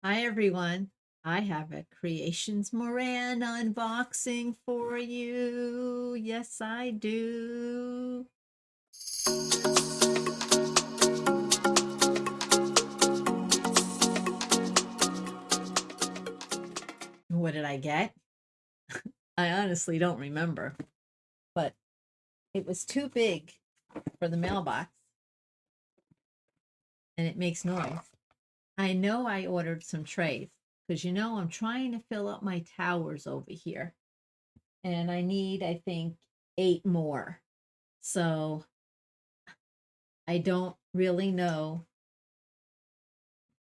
Hi everyone. I have a Creations Morin unboxing for you. Yes, I do. What did I get? I honestly don't remember, but it was too big for the mailbox and it makes noise. I know I ordered some trays because I'm trying to fill up my towers over here and I need, I think, 8 more. So I don't really know.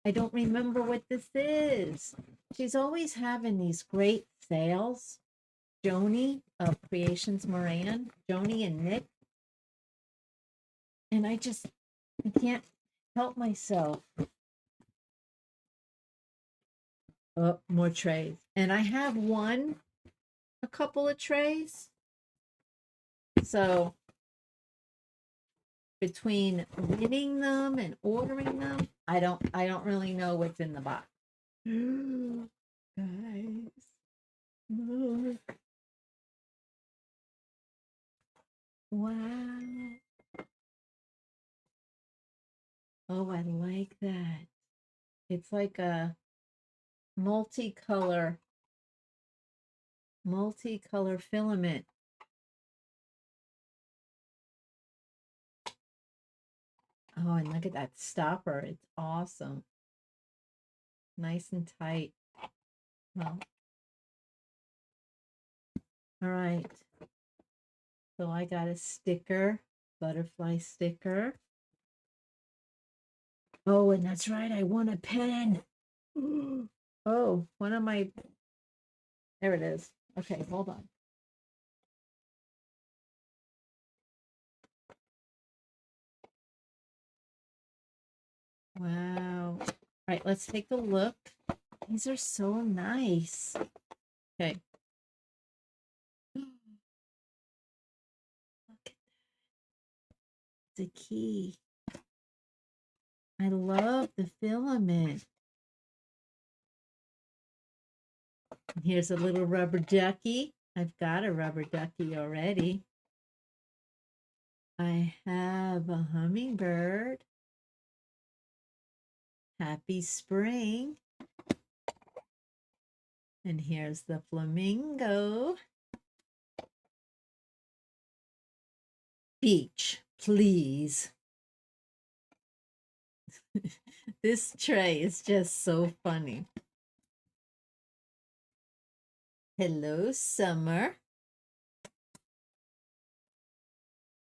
I don't remember what this is. She's always having these great sales. Joni of Creations Morin, Joni and Nick. And I can't help myself. Oh, more trays. And I have a couple of trays. So between winning them and ordering them, I don't really know what's in the box. Guys, look. Wow. Oh, I like that. It's like a multicolor filament. Oh, and look at that stopper. It's awesome. Nice and tight. Well, all right. So I got a sticker, butterfly sticker. Oh, and that's right. I won a pen. Oh, one of my, there it is. Okay, hold on. Wow. All right, let's take a look. These are so nice. Okay. Look at the key. I love the filament. Here's a little rubber ducky. I've got a rubber ducky already. I have a hummingbird. Happy spring. And here's the flamingo. Beach, please. This tray is just so funny. Hello, summer.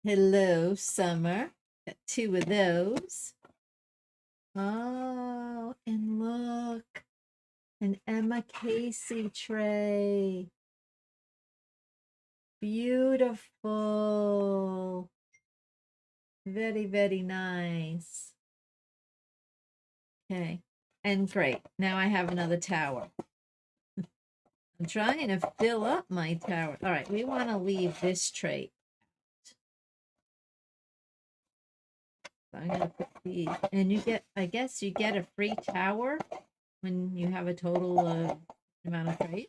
Hello, summer. Got 2 of those. Oh, and look, an Emma Casey tray. Beautiful. Very, very nice. Okay, and great. Now I have another tower. I'm trying to fill up my tower. All right, we want to leave this tray. So I'm gonna put these, and you get, I guess you get a free tower when you have a total of amount of trays.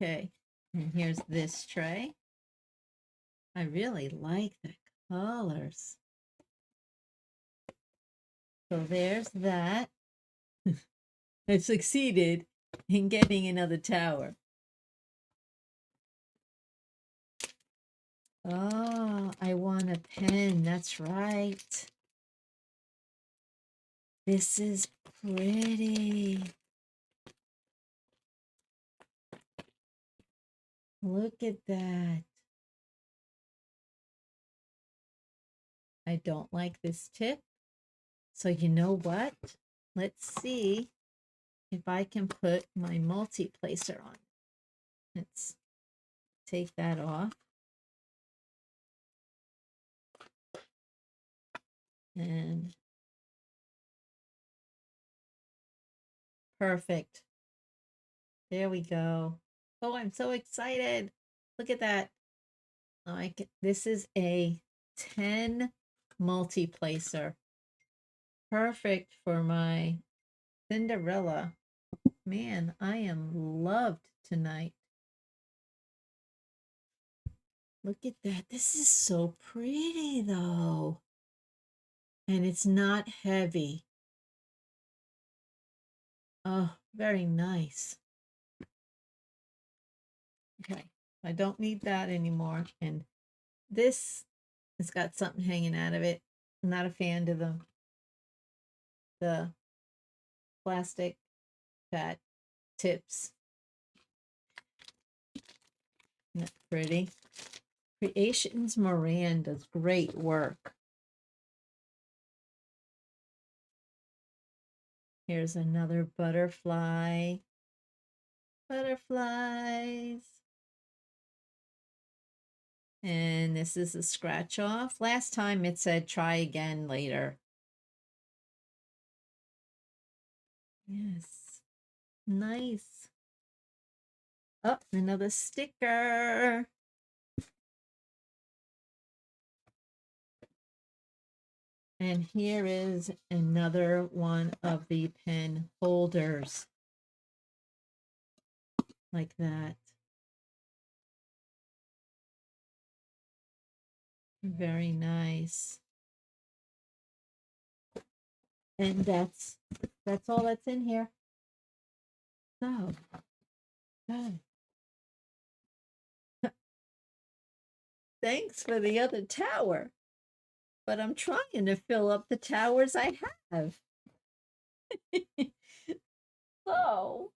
Okay, and here's this tray. I really like the colors. So there's that. I've succeeded in getting another tower. Oh, I want a pen. That's right. This is pretty. Look at that. I don't like this tip. So you know what? Let's see if I can put my multi-placer on. Let's take that off. And perfect. There we go. Oh, I'm so excited. Look at that. Like, this is a 10 multi-placer. Perfect for my Cinderella. Man, I am loved tonight. Look at that. This is so pretty, though. And it's not heavy. Oh, very nice. Okay, I don't need that anymore. And this has got something hanging out of it. I'm not a fan of the plastic fat tips. Isn't that pretty? Creations Morin does great work. Here's another butterfly. Butterflies. And this is a scratch off. Last time it said try again later. Yes. Nice. Oh, another sticker. And here is another one of the pen holders. Like that. Very nice. And that's all that's in here. So good. Thanks for the other tower. But I'm trying to fill up the towers I have. So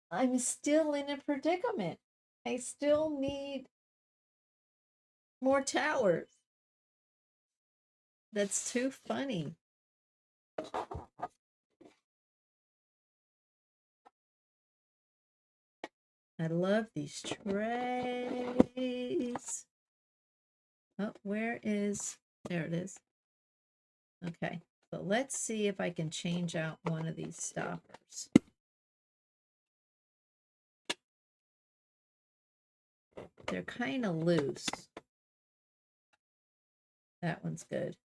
I'm still in a predicament. I still need more towers. That's too funny. I love these trays. Oh, where is, there it is. Okay, so let's see if I can change out one of these stoppers. They're kind of loose. That one's good.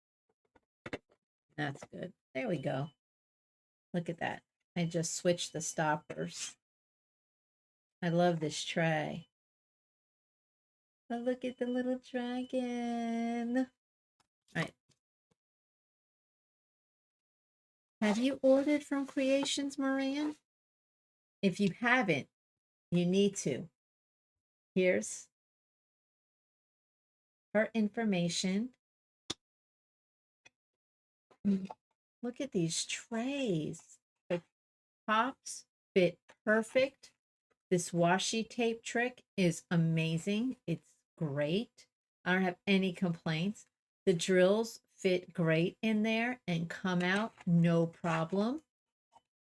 That's good. There we go. Look at that. I just switched the stoppers. I love this tray. But look at the little dragon. All right. Have you ordered from Creations Morin? If you haven't, you need to. Here's her information. Look at these trays. The tops fit perfect. This washi tape trick is amazing. It's great. I don't have any complaints. The drills fit great in there and come out no problem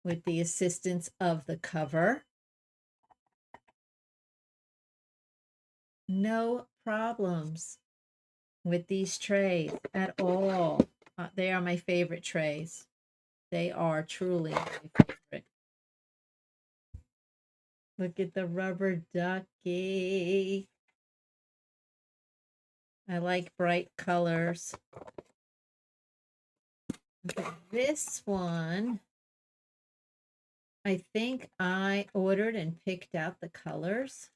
with the assistance of the cover. No problems with these trays at all. They are my favorite trays. They are truly my favorite. Look at the rubber ducky. I like bright colors. Okay, this one, I think I ordered and picked out the colors,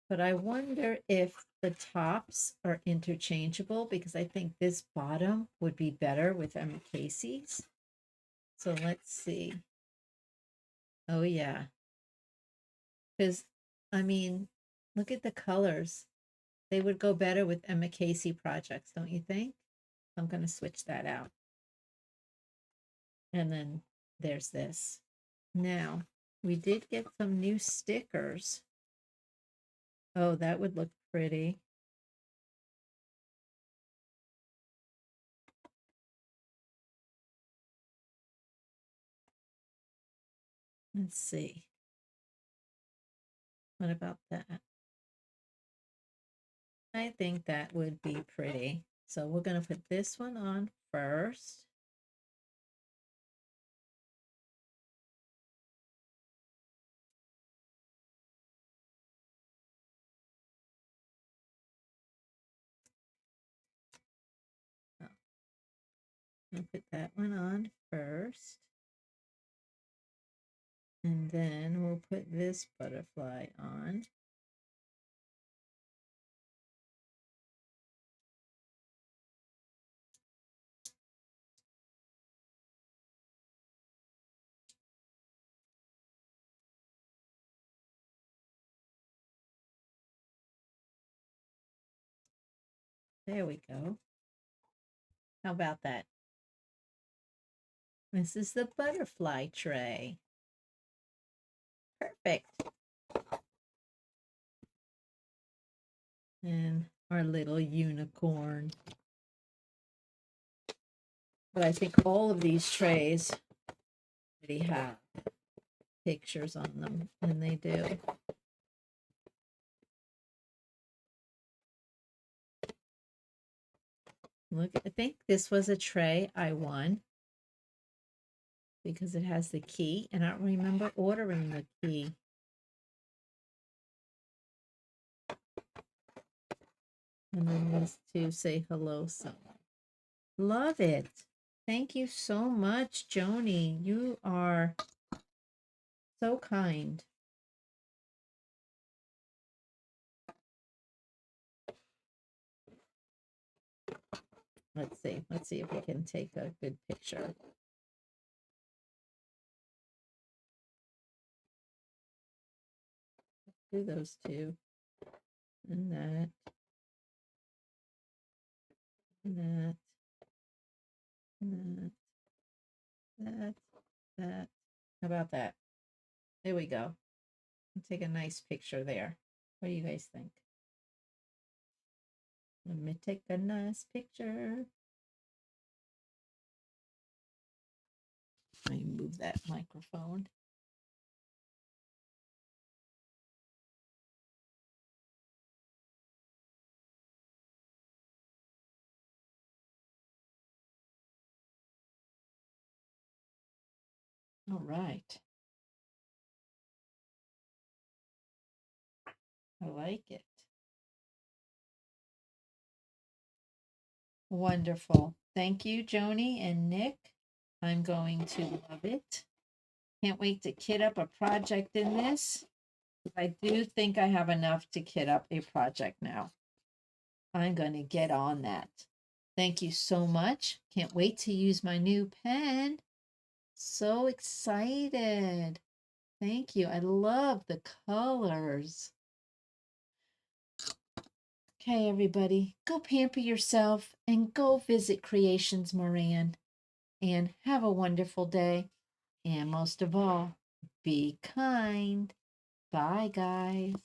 but I wonder if the tops are interchangeable because I think this bottom would be better with Emma Casey's. So let's see. Oh, yeah. Because, I mean, look at the colors. They would go better with Emma Casey projects, don't you think? I'm going to switch that out. And then there's this. Now, we did get some new stickers. Oh, that would look pretty. Let's see. What about that? I think that would be pretty. So we're going to put this one on first. I'll put that one on first. And then we'll put this butterfly on. There we go. How about that? This is the butterfly tray. Perfect. And our little unicorn. But I think all of these trays already have pictures on them, and they do. Look, I think this was a tray I won because it has the key, and I don't remember ordering the key. And then this to say hello someone. Love it. Thank you so much, Joni. You are so kind. Let's see if we can take a good picture. Do those two. And that. And that. And that. That. How about that? There we go. Take a nice picture there. What do you guys think? Let me take a nice picture. Let me move that microphone. All right. I like it. Wonderful. Thank you, Joni and Nick. I'm going to love it. Can't wait to kit up a project in this. I do think I have enough to kit up a project now. I'm going to get on that. Thank you so much. Can't wait to use my new pen. So excited. Thank you. I love the colors. Okay, everybody, go pamper yourself and go visit Creations Morin and have a wonderful day. And most of all, be kind. Bye, guys.